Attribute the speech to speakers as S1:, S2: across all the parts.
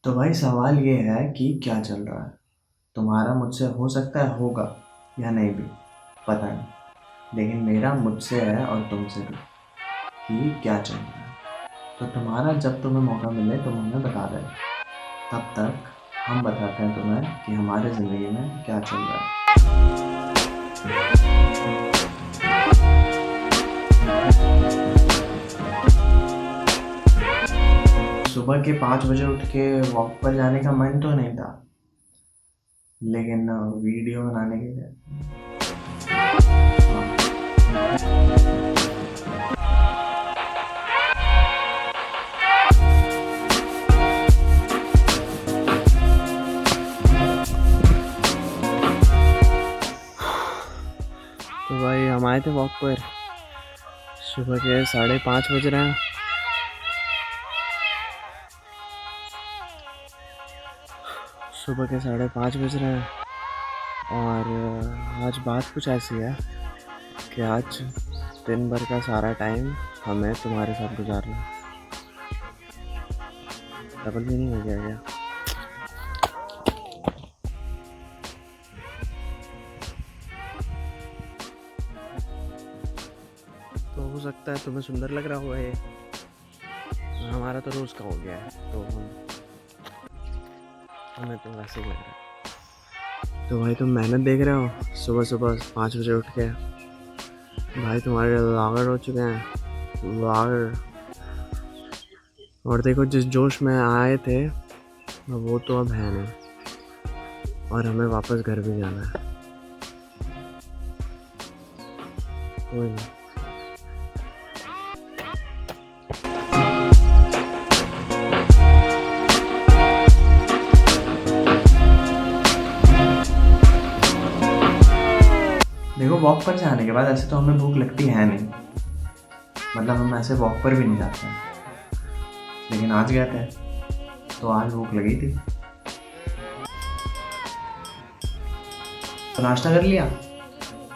S1: तो भाई सवाल ये है कि क्या चल रहा है। तुम्हारा मुझसे हो सकता है होगा या नहीं भी, पता नहीं, लेकिन मेरा मुझसे है और तुमसे भी कि क्या चल रहा है। तो तुम्हारा जब तुम्हें मौका मिले तुम हमें बता देना, तब तक हम बताते हैं तुम्हें कि हमारे ज़िंदगी में क्या चल रहा है। सुबह के 5 बजे उठ के वॉक पर जाने का मन तो नहीं था, लेकिन वीडियो बनाने के लिए।
S2: तो भाई हम आए थे वॉक पर। सुबह के 5:30 बज रहे हैं। सुबह के 5:30 बज रहे हैं और आज बात कुछ ऐसी है कि आज दिन भर का सारा टाइम हमें तुम्हारे साथ गुजारना है। डबल मीनिंग हो गया क्या? तो हो सकता है तुम्हें सुंदर लग रहा होगा ये, हमारा तो रोज़ का हो गया है, तो हमें तो वैसे ही लग रहा है। तो भाई तुम मेहनत देख रहे हो, सुबह सुबह 5 बजे उठ के भाई तुम्हारे व्लॉगर हो चुके हैं, व्लॉगर। और देखो जिस जोश में आए थे वो तो अब है नहीं, और हमें वापस घर भी जाना है। कोई नहीं।
S1: देखो, वॉक पर जाने के बाद ऐसे तो हमें भूख लगती है नहीं, मतलब हम ऐसे वॉक पर भी नहीं जाते हैं, लेकिन आज गए थे तो आज भूख लगी थी तो नाश्ता कर लिया।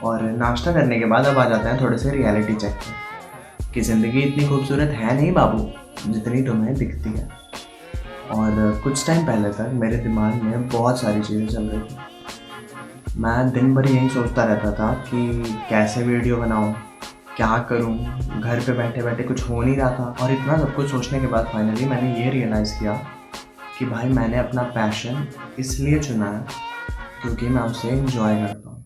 S1: और नाश्ता करने के बाद अब आ जाते हैं थोड़े से रियलिटी चेक पे कि ज़िंदगी इतनी खूबसूरत है नहीं बाबू जितनी तुम्हें दिखती है। और कुछ टाइम पहले तक मेरे दिमाग में बहुत सारी चीज़ें चल रही थी। मैं दिन भर यही सोचता रहता था कि कैसे वीडियो बनाऊं, क्या करूं, घर पे बैठे बैठे कुछ हो नहीं रहा था। और इतना सब कुछ सोचने के बाद फाइनली मैंने ये रियलाइज़ किया कि भाई मैंने अपना पैशन इसलिए चुना है क्योंकि मैं उसे इंजॉय करता हूँ।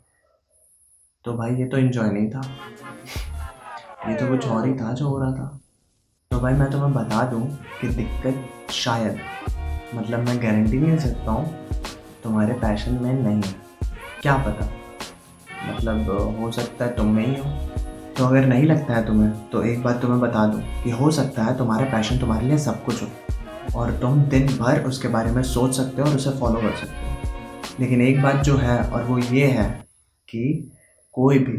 S1: तो भाई ये तो इंजॉय नहीं था, ये तो कुछ और ही था जो हो रहा था। तो भाई मैं तुम्हें बता दूं कि दिक्कत शायद, मतलब मैं गारंटी नहीं दे सकता हूँ, तुम्हारे पैशन में नहीं है। क्या पता, मतलब हो सकता है तुम में ही हो। तो अगर नहीं लगता है तुम्हें तो एक बात तुम्हें बता दूं कि हो सकता है तुम्हारा पैशन तुम्हारे लिए सब कुछ हो और तुम दिन भर उसके बारे में सोच सकते हो और उसे फॉलो कर सकते हो। लेकिन एक बात जो है और वो ये है कि कोई भी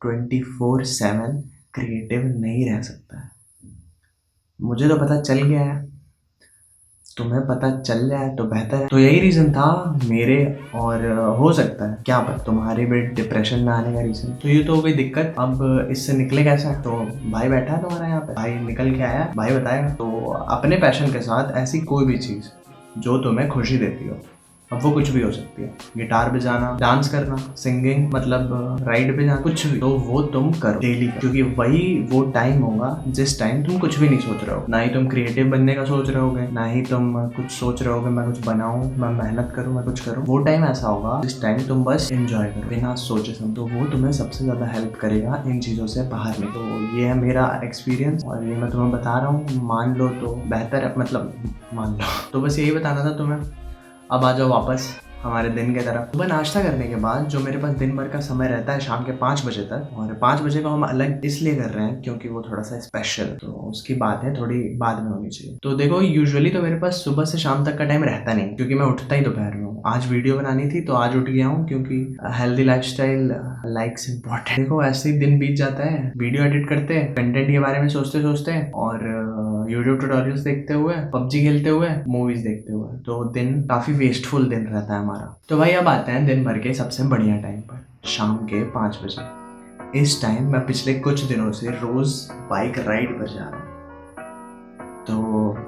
S1: 24/7 क्रिएटिव नहीं रह सकता है। मुझे तो पता चल गया है, तुम्हें पता चल जाए तो बेहतर है। तो यही रीज़न था मेरे, और हो सकता है क्या पता तुम्हारे भी डिप्रेशन में आने का रीज़न। तो ये तो हो गई दिक्कत। अब इससे निकले कैसे? तो भाई बैठा है तुम्हारा यहाँ पे, भाई निकल के आया, भाई बताएगा। तो अपने पैशन के साथ ऐसी कोई भी चीज़ जो तुम्हें खुशी देती हो, अब वो कुछ भी हो सकती है, गिटार बजाना, डांस करना, सिंगिंग, मतलब राइड पे जाना, कुछ भी, तो वो तुम करो डेली, क्योंकि वही वो टाइम होगा जिस टाइम तुम कुछ भी नहीं सोच रहे हो। ना ही तुम क्रिएटिव बनने का सोच रहे होगे, ना ही तुम कुछ सोच रहे होगे मैं कुछ बनाऊं, मैं मेहनत करूं, मैं कुछ करूं। वो टाइम ऐसा होगा जिस टाइम तुम बस एंजॉय करो बिना सोचे समझे। तो वो तुम्हें सबसे ज्यादा हेल्प करेगा इन चीजों से बाहर में। तो ये है मेरा एक्सपीरियंस और ये मैं तुम्हें बता रहा हूँ, मान लो तो बेहतर है, मतलब मान लो। तो बस यही बताना था तुम्हें। अब आ जाओ वापस हमारे दिन की तरफ। सुबह नाश्ता करने के बाद जो मेरे पास दिन भर का समय रहता है शाम के 5 बजे तक, और 5 बजे को हम अलग इसलिए कर रहे हैं क्योंकि वो थोड़ा सा स्पेशल, तो उसकी बात है थोड़ी बाद में होनी चाहिए। तो देखो, यूजुअली तो मेरे पास सुबह से शाम तक का टाइम रहता नहीं क्योंकि मैं उठता ही दोपहर में हूँ। आज वीडियो बनानी थी तो आज उठ गया हूँ क्योंकि हेल्दी लाइफस्टाइल लाइक्स इम्पोर्टेंट। देखो ऐसे ही दिन बीत जाता है, वीडियो एडिट करते हैं, कंटेंट के बारे में सोचते सोचते, और यूट्यूब ट्यूटोरियल्स देखते हुए, पबजी खेलते हुए, मूवीज देखते हुए। तो दिन काफी वेस्टफुल दिन रहता है हमारा। तो भाई अब आते हैं दिन भर के सबसे बढ़िया टाइम पर, शाम के 5 बजे। इस टाइम मैं पिछले कुछ दिनों से रोज बाइक राइड पर जा रहा हूँ। तो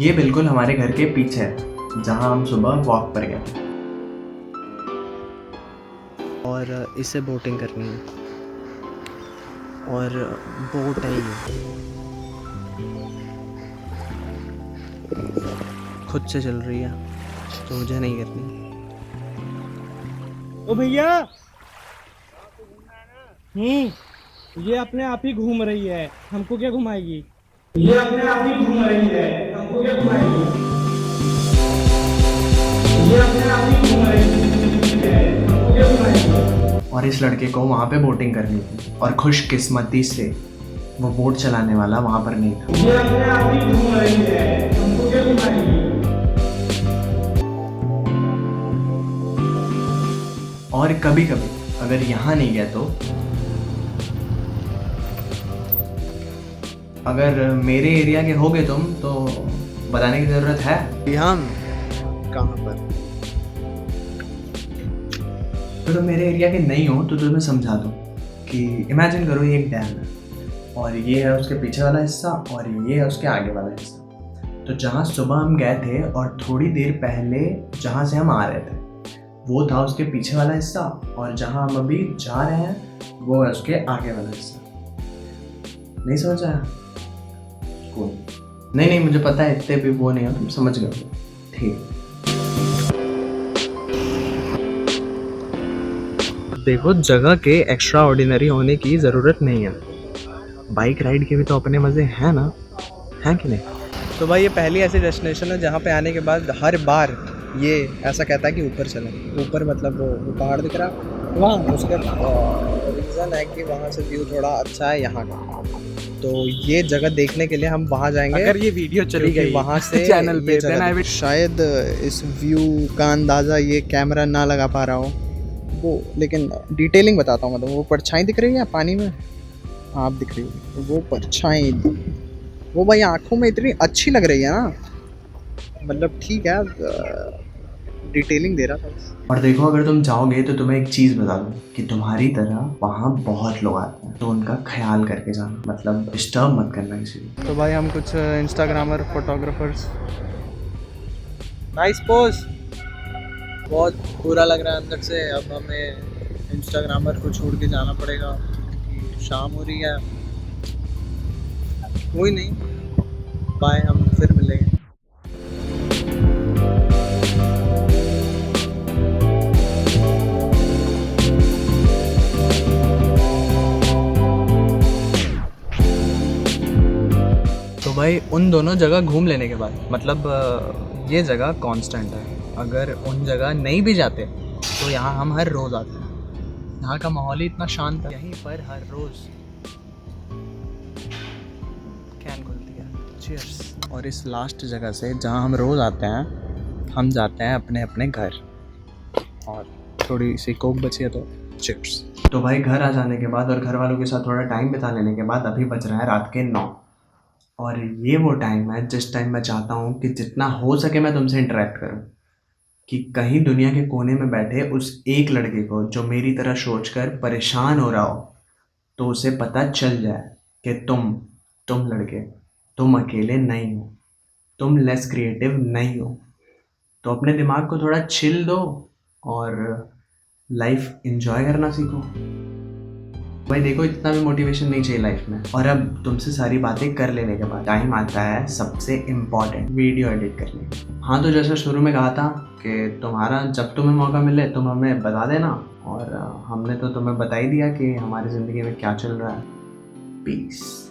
S1: ये बिल्कुल हमारे घर के पीछे है जहाँ हम सुबह वॉक पर गए थे।
S2: और इसे बोटिंग करनी है और बोट है ये, खुद से चल रही है तो मुझे नहीं करनी।
S3: ओ भैया, ये अपने आप ही घूम रही है, हमको क्या घुमाएगी? ये अपने आप ही घूम रही है, हमको क्या घुमाएगी? ये अपने आप ही घूम रही है, हमको क्या घुमाएगी?
S1: और इस लड़के को वहाँ पे बोटिंग करनी थी और खुशकिस्मती से वो बोट चलाने वाला वहाँ पर नहीं था।
S3: ये अपने आप ही घूम रही है, हमको क्या घुमाएगी?
S1: और कभी कभी अगर यहाँ नहीं गया तो अगर मेरे एरिया के हो गए तुम तो बताने की ज़रूरत है।
S2: हम कहाँ पर?
S1: तो तुम मेरे एरिया के नहीं हो तो तुम्हें समझा दूँ कि इमेजिन करो ये एक डैम है और ये है उसके पीछे वाला हिस्सा और ये है उसके आगे वाला हिस्सा। तो जहाँ सुबह हम गए थे और थोड़ी देर पहले जहाँ से हम आ रहे थे वो था उसके पीछे वाला हिस्सा, और जहाँ हम अभी जा रहे हैं वो है उसके आगे वाला हिस्सा। नहीं समझ आया? कोई नहीं, मुझे पता है इतने भी वो नहीं हो, तुम समझ गए। ठीक,
S2: देखो, जगह के एक्स्ट्रा ऑर्डिनरी होने की ज़रूरत नहीं है, बाइक राइड के भी तो अपने मज़े हैं ना, हैं कि नहीं? तो भाई ये पहली ऐसी डेस्टिनेशन है जहाँ पे आने के बाद हर बार ये ऐसा कहता है कि ऊपर चलें। ऊपर मतलब वो पहाड़ दिख रहा है वहाँ, उसका रीज़न है कि वहाँ से व्यू थोड़ा अच्छा है यहाँ का, तो ये जगह देखने के लिए हम वहाँ जाएंगे।
S3: अगर ये वीडियो चली गई
S2: वहाँ से
S3: चैनल पे,
S2: देन आई विल शायद इस व्यू का अंदाज़ा ये कैमरा ना लगा पा रहा हो वो, लेकिन डिटेलिंग बताता हूँ। मतलब वो परछाई दिख रही है पानी में, आप दिख रही है वो परछाई, वो भाई आँखों में इतनी अच्छी लग रही है ना, मतलब ठीक है, डिटेलिंग दे रहा था।
S1: और देखो अगर तुम जाओगे तो तुम्हें एक चीज़ बता दूँ कि तुम्हारी तरह वहाँ बहुत लोग आते हैं, तो उनका ख्याल करके जाना, मतलब डिस्टर्ब मत करना किसी को।
S2: तो भाई हम कुछ इंस्टाग्रामर फोटोग्राफर्स, नाइस पोज, बहुत बुरा लग रहा है अंदर से। अब हमें इंस्टाग्रामर को छोड़ के जाना पड़ेगा क्योंकि शाम हो रही है। कोई नहीं, बाय, हम फिर मिलेंगे। तो भाई उन दोनों जगह घूम लेने के बाद, मतलब ये जगह कांस्टेंट है, अगर उन जगह नहीं भी जाते तो यहाँ हम हर रोज़ आते हैं। यहाँ का माहौल ही इतना शांत है, यहीं पर हर रोज़ कैन खुलती है, चीयर्स। और इस लास्ट जगह से जहाँ हम रोज़ आते हैं, हम जाते हैं अपने अपने घर, और थोड़ी सी कोक बची है तो चीयर्स।
S1: तो भाई घर आ जाने के बाद और घर वालों के साथ थोड़ा टाइम बिता लेने के बाद अभी बज रहा है रात के 9, और ये वो टाइम है जिस टाइम मैं चाहता हूँ कि जितना हो सके मैं तुमसे इंटरेक्ट करूँ, कि कहीं दुनिया के कोने में बैठे उस एक लड़के को जो मेरी तरह सोचकर परेशान हो रहा हो, तो उसे पता चल जाए कि तुम लड़के, तुम अकेले नहीं हो, तुम लेस क्रिएटिव नहीं हो। तो अपने दिमाग को थोड़ा चिल दो और लाइफ एंजॉय करना सीखो। भाई देखो, इतना भी मोटिवेशन नहीं चाहिए लाइफ में। और अब तुमसे सारी बातें कर लेने के बाद टाइम आता है सबसे इम्पॉर्टेंट, वीडियो एडिट करने का। हाँ, तो जैसा शुरू में कहा था कि तुम्हारा जब तुम्हें मौका मिले तुम हमें बता देना, और हमने तो तुम्हें बता ही दिया कि हमारी ज़िंदगी में क्या चल रहा है। पीस।